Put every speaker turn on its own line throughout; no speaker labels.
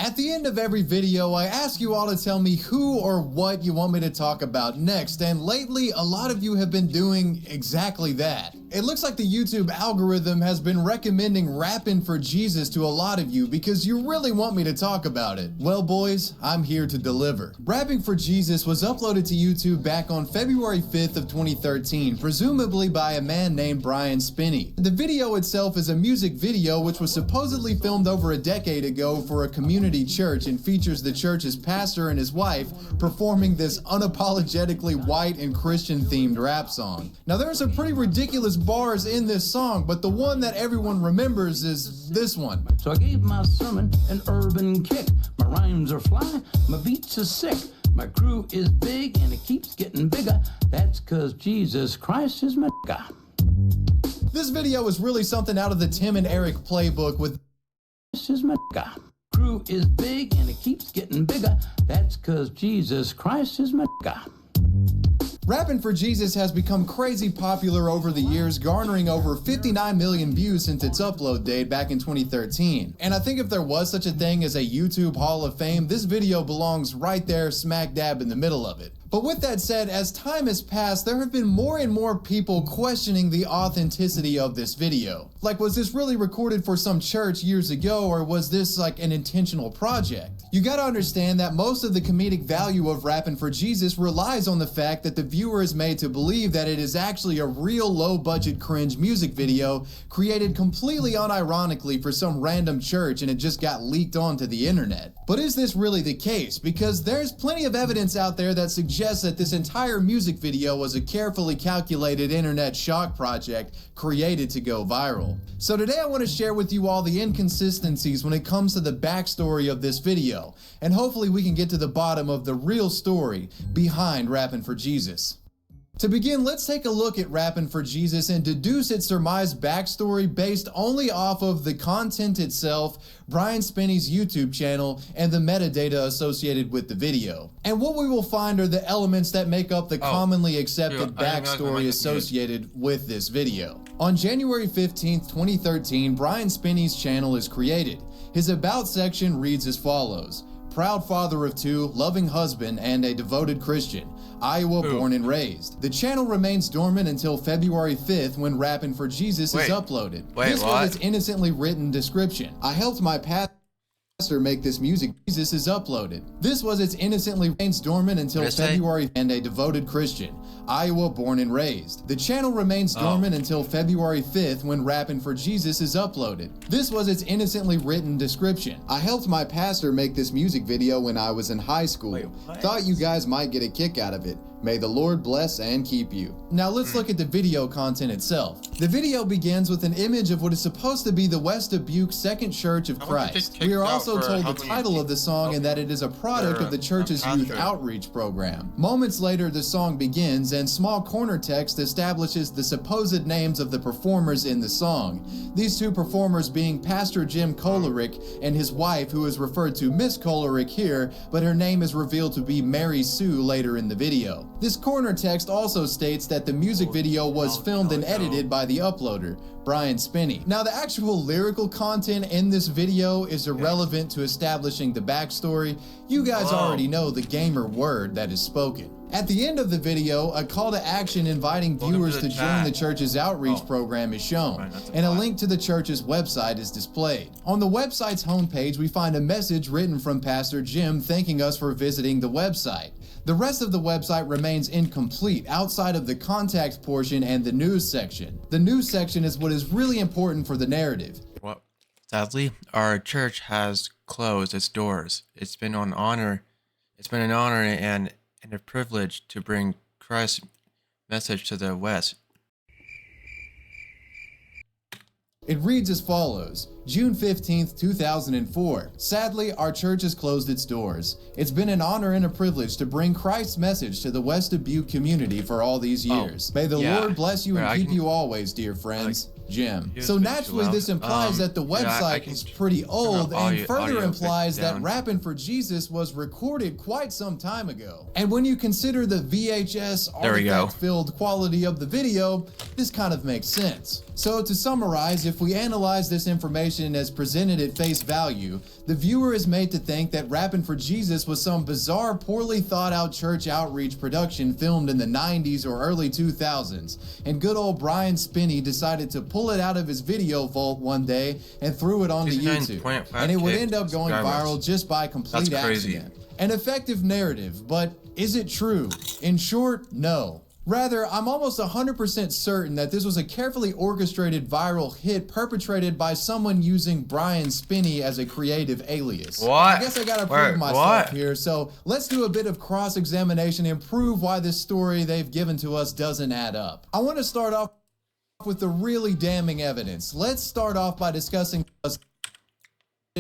At the end of every video, I ask you all to tell me who or what you want me to talk about next, and lately, a lot of you have been doing exactly that. It looks like the YouTube algorithm has been recommending Rappin' for Jesus to a lot of you because you really want me to talk about it. Well, boys, I'm here to deliver. Rappin' for Jesus was uploaded to YouTube back on February 5th of 2013, presumably by a man named Brian Spinney. The video itself is a music video which was supposedly filmed over a decade ago for a community church and features the church's pastor and his wife performing this unapologetically white and Christian themed rap song. Now there's some pretty ridiculous bars in this song, but the one that everyone remembers is this one.
So I gave my sermon an urban kick. My rhymes are fly, my beats are sick. My crew is big and it keeps getting bigger. That's 'cause Jesus Christ is my nigga.
This video is really something out of the Tim and Eric playbook with
This is my nigga. Crew is big and it keeps getting bigger. That's 'cause Jesus Christ is my nigga.
Rappin' for Jesus has become crazy popular over the years, garnering over 59 million views since its upload date back in 2013. And I think if there was such a thing as a YouTube Hall of Fame, this video belongs right there smack dab in the middle of it. But with that said, as time has passed, there have been more and more people questioning the authenticity of this video. Like, was this really recorded for some church years ago, or was this like an intentional project? You gotta understand that most of the comedic value of Rappin' for Jesus relies on the fact that the viewer is made to believe that it is actually a real low-budget cringe music video created completely unironically for some random church and it just got leaked onto the internet. But is this really the case? Because there's plenty of evidence out there that suggests that this entire music video was a carefully calculated internet shock project created to go viral. So today I want to share with you all the inconsistencies when it comes to the backstory of this video, and hopefully we can get to the bottom of the real story behind Rappin' for Jesus. To begin, let's take a look at Rappin' for Jesus and deduce its surmised backstory based only off of the content itself, Brian Spinney's YouTube channel, and the metadata associated with the video. And what we will find are the elements that make up the commonly accepted backstory associated with this video. On January 15th, 2013, Brian Spinney's channel is created. His About section reads as follows: proud father of two, loving husband, and a devoted Christian. Iowa born and raised. The channel remains dormant until February 5th when Rappin' for Jesus is uploaded. This was its innocently written description. I helped my pastor make this music. Jesus is uploaded. This was its innocently remains dormant until February and a devoted Christian. Iowa born and raised. The channel remains dormant until February 5th when Rappin' for Jesus is uploaded. This was its innocently written description. I helped my pastor make this music video when I was in high school. Thought you guys might get a kick out of it. May the Lord bless and keep you. Now let's look at the video content itself. The video begins with an image of what is supposed to be the West Dubuque Second Church of Christ. We are also told the title of the song and that it is a product of the church's youth outreach program. Moments later, the song begins and small corner text establishes the supposed names of the performers in the song. These two performers being Pastor Jim Kolerick and his wife, who is referred to Miss Kolerick here, but her name is revealed to be Mary Sue later in the video. This corner text also states that the music video was filmed and edited by the uploader, Brian Spinney. Now the actual lyrical content in this video is irrelevant to establishing the backstory. You guys already know the gamer word that is spoken. At the end of the video, a call to action inviting viewers to join the church's outreach program is shown, and a link to the church's website is displayed. On the website's homepage, we find a message written from Pastor Jim thanking us for visiting the website. The rest of the website remains incomplete outside of the contact portion and the news section. The news section is what is really important for the narrative.
Well, sadly, our church has closed its doors. It's been an honor and a privilege to bring Christ's message to the West.
It reads as follows: June 15th, 2004. Sadly, our church has closed its doors. It's been an honor and a privilege to bring Christ's message to the West Dubuque community for all these years. May the Lord bless you and keep you always, dear friends. Jim. So naturally this implies that the website is pretty old and further implies that Rappin' for Jesus was recorded quite some time ago. And when you consider the VHS artifact-filled quality of the video, this kind of makes sense. So to summarize, if we analyze this information information as presented at face value, the viewer is made to think that Rappin' for Jesus was some bizarre, poorly thought out church outreach production filmed in the 90s or early 2000s, and good old Brian Spinney decided to pull it out of his video vault one day and threw it onto YouTube, and it would end up going viral just by complete accident. An effective narrative, but is it true? In short, no. Rather, I'm almost 100% certain that this was a carefully orchestrated viral hit perpetrated by someone using Brian Spinney as a creative alias.
What?
I guess I gotta prove myself here, so let's do a bit of cross-examination and prove why this story they've given to us doesn't add up. I want to start off with the really damning evidence. Let's start off by discussing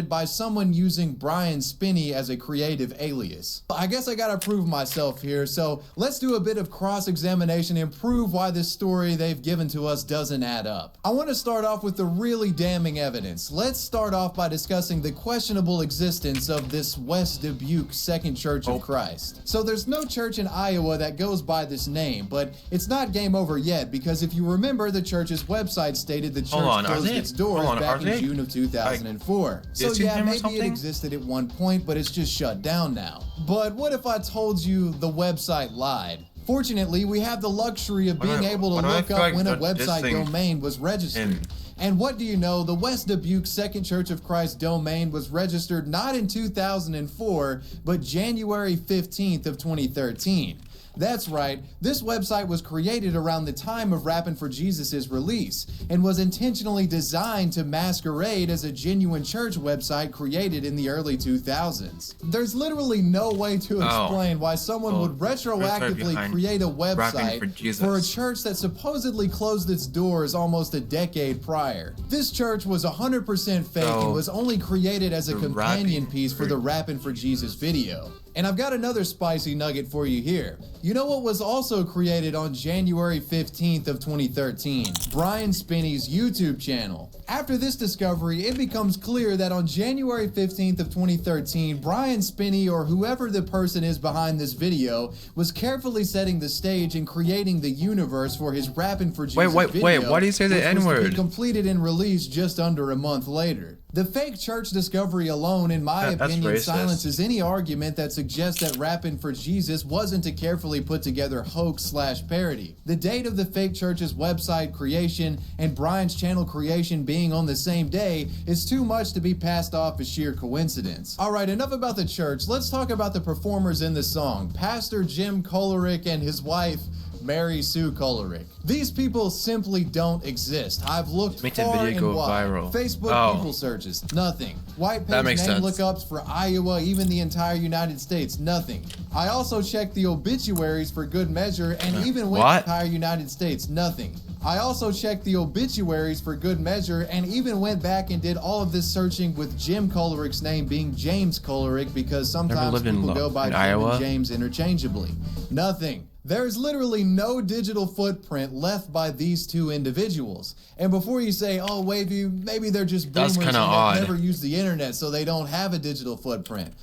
by someone using Brian Spinney as a creative alias. I guess I gotta prove myself here, so let's do a bit of cross-examination and prove why this story they've given to us doesn't add up. I want to start off with the really damning evidence. Let's start off by discussing the questionable existence of this West Dubuque Second Church of Christ. So there's no church in Iowa that goes by this name, but it's not game over yet, because if you remember, the church's website stated the church closed its doors back in June of 2004. So yeah, maybe it existed at one point, but it's just shut down now. But what if I told you the website lied? Fortunately, we have the luxury of being able to look up when a website domain was registered. And what do you know, the West Dubuque Second Church of Christ domain was registered not in 2004, but January 15th of 2013. That's right, this website was created around the time of Rappin' for Jesus' release and was intentionally designed to masquerade as a genuine church website created in the early 2000s. There's literally no way to explain why someone would retroactively create a website for a church that supposedly closed its doors almost a decade prior. This church was 100% fake and was only created as a companion piece for the Rappin' for Jesus video. And I've got another spicy nugget for you here. You know what was also created on January 15th of 2013? Brian Spinney's YouTube channel. After this discovery, it becomes clear that on January 15th of 2013, Brian Spinney, or whoever the person is behind this video, was carefully setting the stage and creating the universe for his Rappin' for Jesus video.
Wait, why do you say the N-word?
Was to be completed and released just under a month later. The fake church discovery alone, in my opinion, silences any argument that suggests that Rappin' for Jesus wasn't a carefully put together hoax/parody. The date of the fake church's website creation and Brian's channel creation being on the same day is too much to be passed off as sheer coincidence. Alright, enough about the church. Let's talk about the performers in the song. Pastor Jim Kolerick and his wife, Mary Sue Kolerick. These people simply don't exist. I've looked far and wide. Facebook people searches, nothing. White page name lookups for Iowa, even the entire United States, nothing. I also checked the obituaries for good measure and even went to the entire United States, nothing. I also checked the obituaries for good measure and even went back and did all of this searching with Jim Kolerick's name being James Kolerick, because sometimes people go by Jim and James interchangeably. Nothing. There's literally no digital footprint left by these two individuals. And before you say, oh, Wavy, maybe they're just boomers and have never used the internet, so they don't have a digital footprint.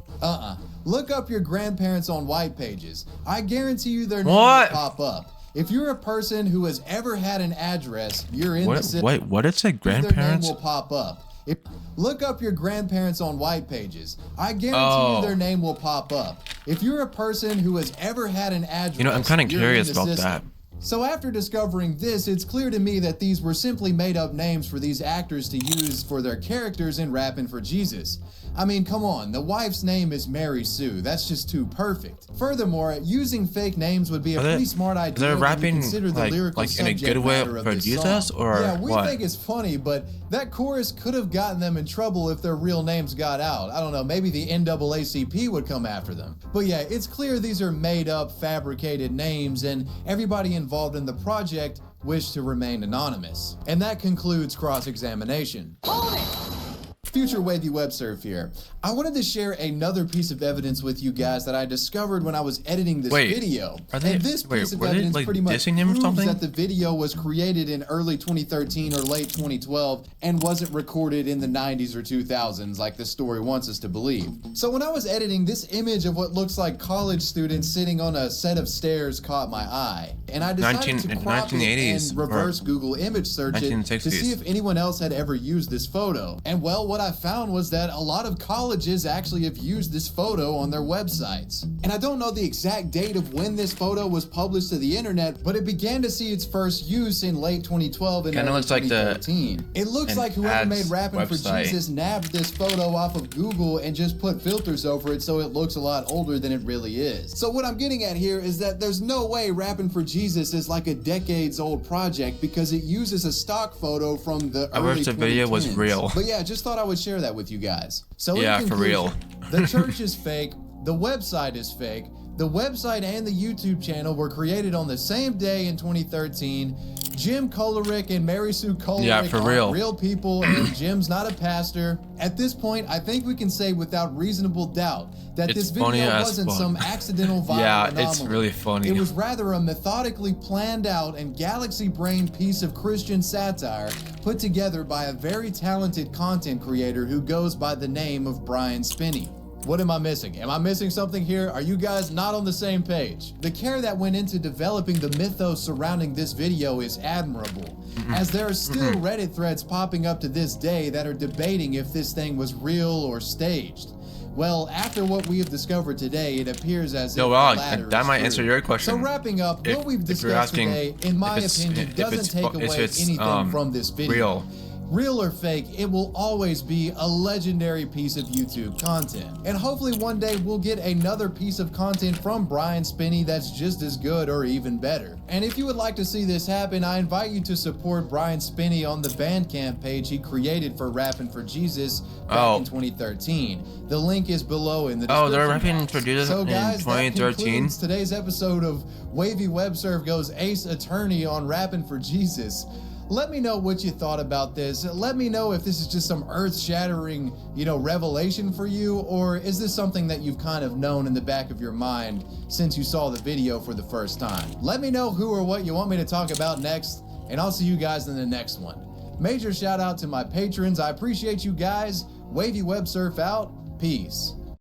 Look up your grandparents on white pages. I guarantee you their name will pop up. If you're a person who has ever had an address, you're in the city.
Wait, what did it say? Grandparents?
Their name will pop up. Look up your grandparents on white pages. I guarantee you their name will pop up. If you're a person who has ever had an address,
I'm kind of curious about that.
So after discovering this, it's clear to me that these were simply made up names for these actors to use for their characters in Rappin' for Jesus. I mean, come on, the wife's name is Mary Sue. That's just too perfect. Furthermore, using fake names would be a pretty smart idea when you consider the lyrical subject matter of this song.
For Jesus, or
yeah, we think it's funny, but that chorus could have gotten them in trouble if their real names got out. I don't know, maybe the NAACP would come after them. But yeah, it's clear these are made up, fabricated names, and everybody involved in the project wished to remain anonymous. And that concludes cross-examination. Future WavyWebSurf here. I wanted to share another piece of evidence with you guys that I discovered when I was editing this video. And this piece of evidence pretty much proves that the video was created in early 2013 or late 2012 and wasn't recorded in the 90s or 2000s like the story wants us to believe. So when I was editing, this image of what looks like college students sitting on a set of stairs caught my eye. and I decided to crop it and reverse Google image search it to see if anyone else had ever used this photo. And well, what I found was that a lot of colleges actually have used this photo on their websites. And I don't know the exact date of when this photo was published to the internet, but it began to see its first use in late 2012 and early 2013. It looks like whoever made Rappin' for Jesus nabbed this photo off of Google and just put filters over it so it looks a lot older than it really is. So what I'm getting at here is that there's no way Rappin' for Jesus is like a decades old project because it uses a stock photo from the early 2010s.
The video was real.
But yeah, just thought I would share that with you guys. So
yeah, for real.
The church is fake, the website is fake, the website and the YouTube channel were created on the same day in 2013. Jim Kolerick and Mary Sue Kolerick are real people, and Jim's not a pastor. At this point, I think we can say without reasonable doubt that this video wasn't some accidental viral anomaly.
It's really funny.
It was rather a methodically planned out and galaxy-brained piece of Christian satire put together by a very talented content creator who goes by the name of Brian Spinney. What am I missing? Am I missing something here? Are you guys not on the same page? The care that went into developing the mythos surrounding this video is admirable, as there are still Reddit threads popping up to this day that are debating if this thing was real or staged. Well, after what we have discovered today, it appears as if the latter
that might answer your question.
So wrapping up, what we've discussed today, in my opinion, doesn't take away anything from this video. Real or fake, it will always be a legendary piece of YouTube content. And hopefully one day we'll get another piece of content from Brian Spinney that's just as good or even better. And if you would like to see this happen, I invite you to support Brian Spinney on the Bandcamp page he created for Rappin' for Jesus back in 2013. The link is below in the description.
They're Rappin' for Jesus in 2013?
That concludes today's episode of WavyWebSurf Goes Ace Attorney on Rappin' for Jesus. Let me know what you thought about this. Let me know if this is just some earth-shattering, revelation for you, or is this something that you've kind of known in the back of your mind since you saw the video for the first time? Let me know who or what you want me to talk about next, and I'll see you guys in the next one. Major shout out to my patrons. I appreciate you guys. WavyWebSurf out. Peace.